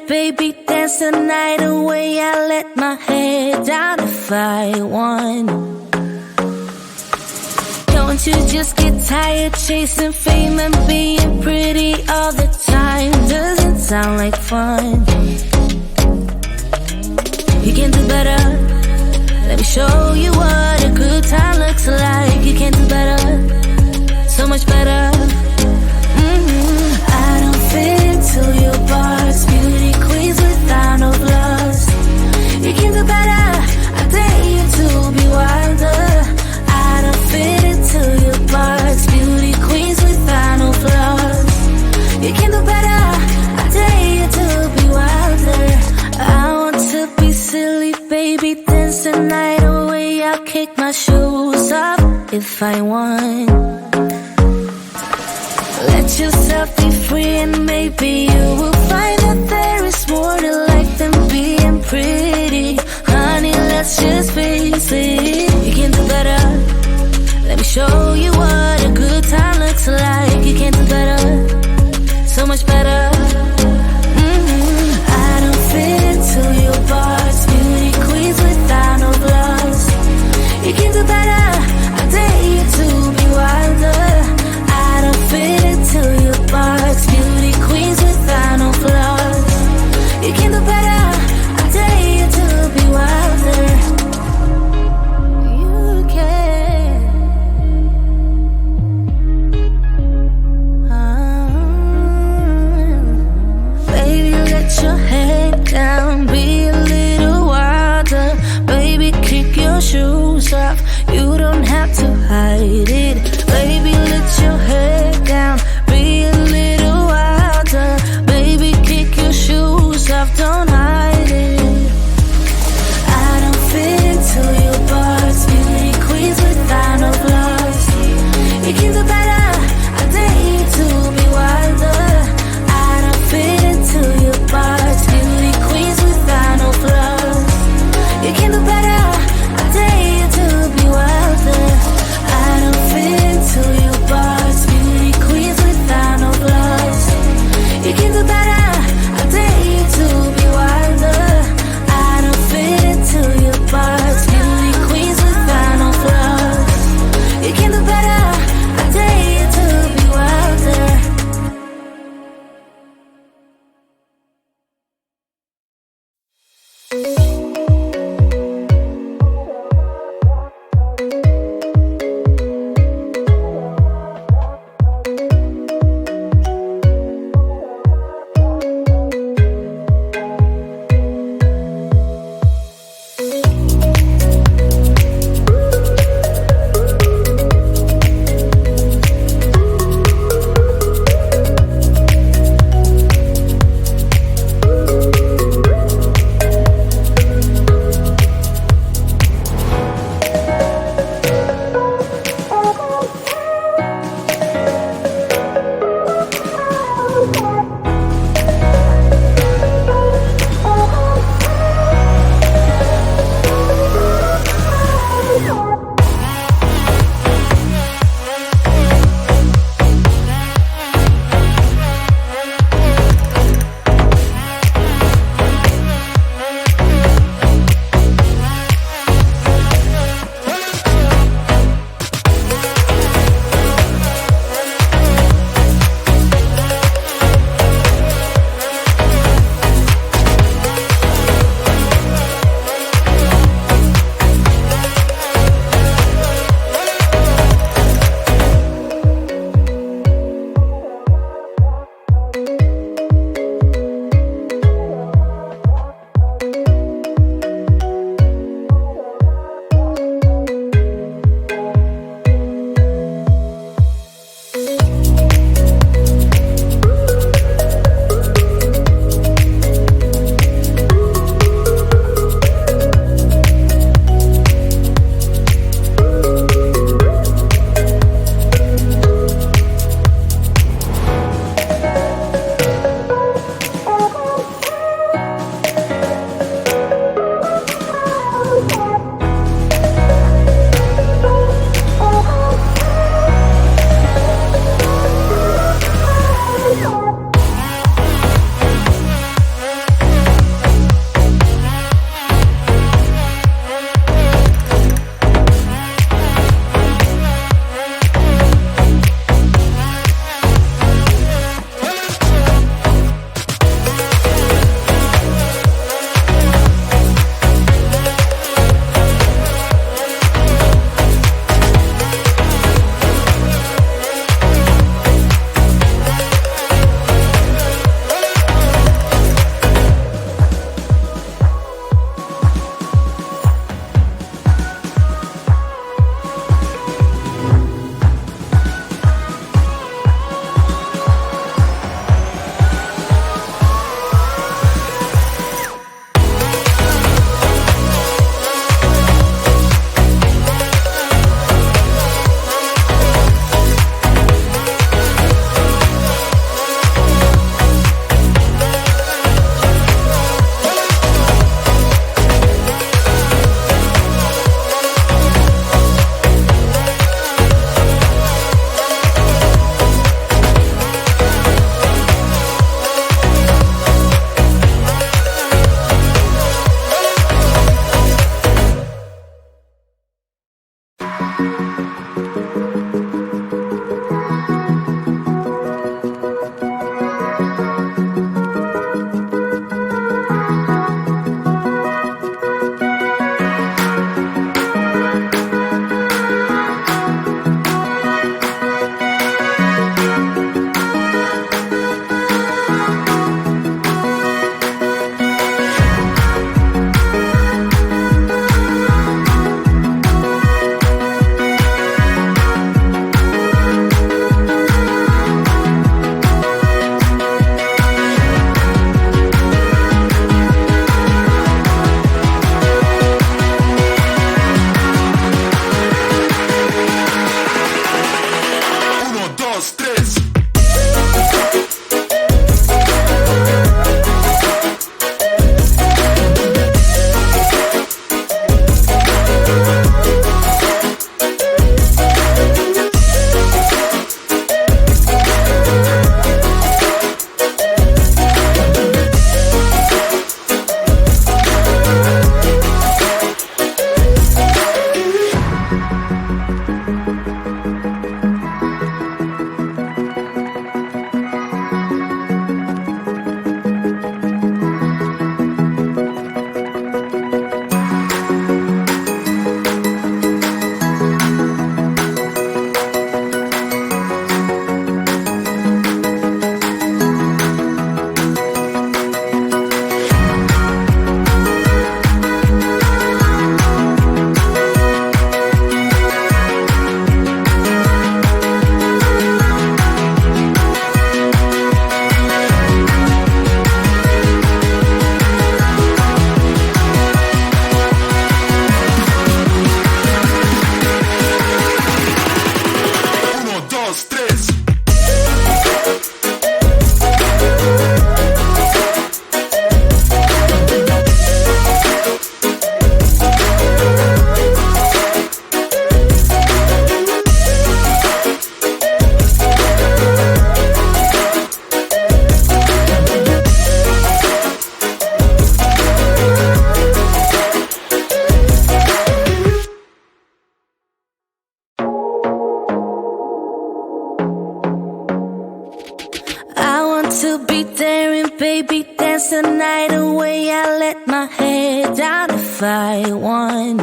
baby, dance the night away. I let my head down if I want. Don't you just get tired chasing fame and being pretty all the time? Doesn't sound like fun. You can do better. Let me show you what a good time looks like. You can do better, so much better. I don't fit into your box. Beauty queens without no flaws. You can do better. I dare you to be wilder. I don't fit into your box. Beauty queens without no flaws. You can do better. I dare you to be wilder. I want to be silly, baby, dance the night away. I'll kick my shoes off if I want. Let yourself be free and maybe you will find that there is more to life than being pretty. Honey, let's just face it. You can do better. Let me show you what a good time looks like. You can do better, so much better. I don't fit into your box. Beauty queens without no flaws. You can do better. I dare you to be wilder. I don't fit into your box. Beauty queens without no flaws. You can do better. I dare you to be wilder. to be daring, baby, dance the night away. I let my head down if I won.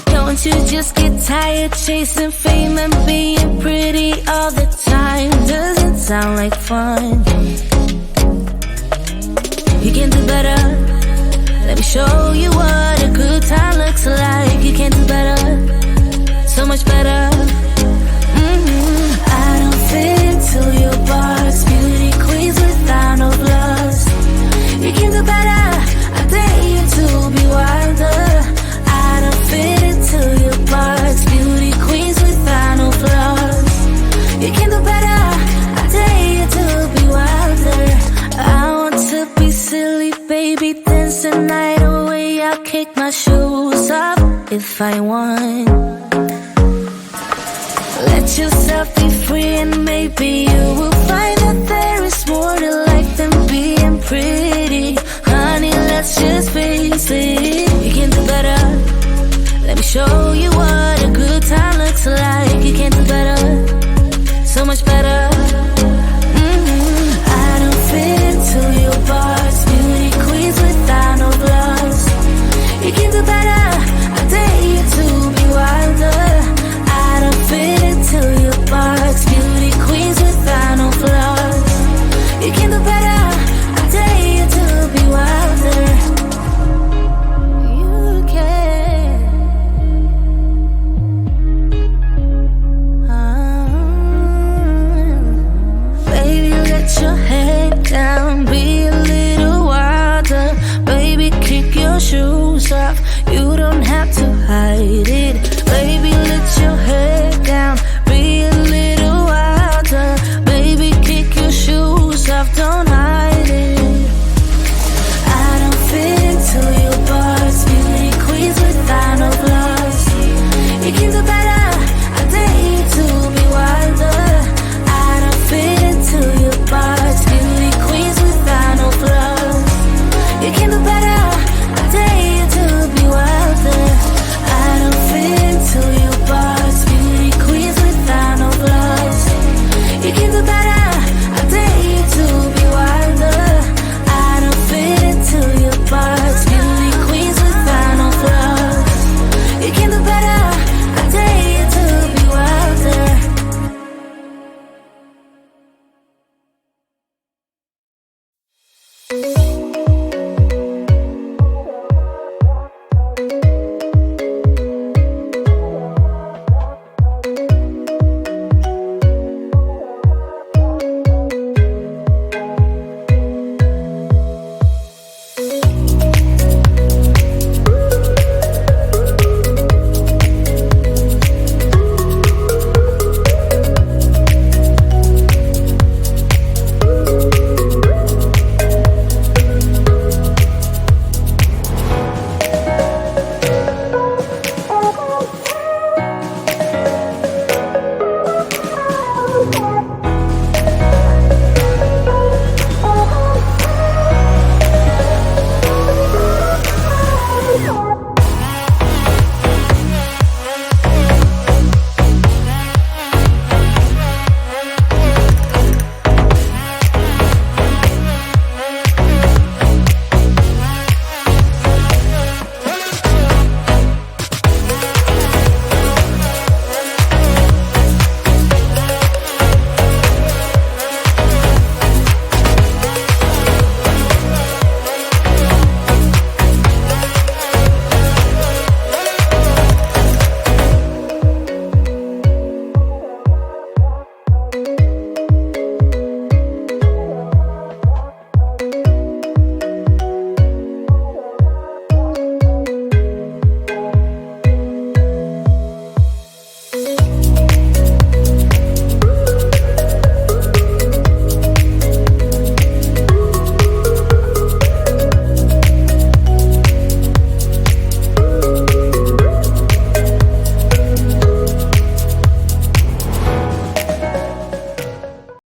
Don't you just get tired chasing fame and being pretty all the time? Doesn't sound like fun. You can do better. Let me show you what a good time looks like. You can do better, so much better. I don't fit into your box, beauty queens without no flaws. You can do better, I dare you to be wilder. I don't fit into your box, beauty queens without no flaws. You can do better, I dare you to be wilder. I want to be silly, baby, dance the night away. I'll kick my shoes off if I want. Let yourself be free and maybe you will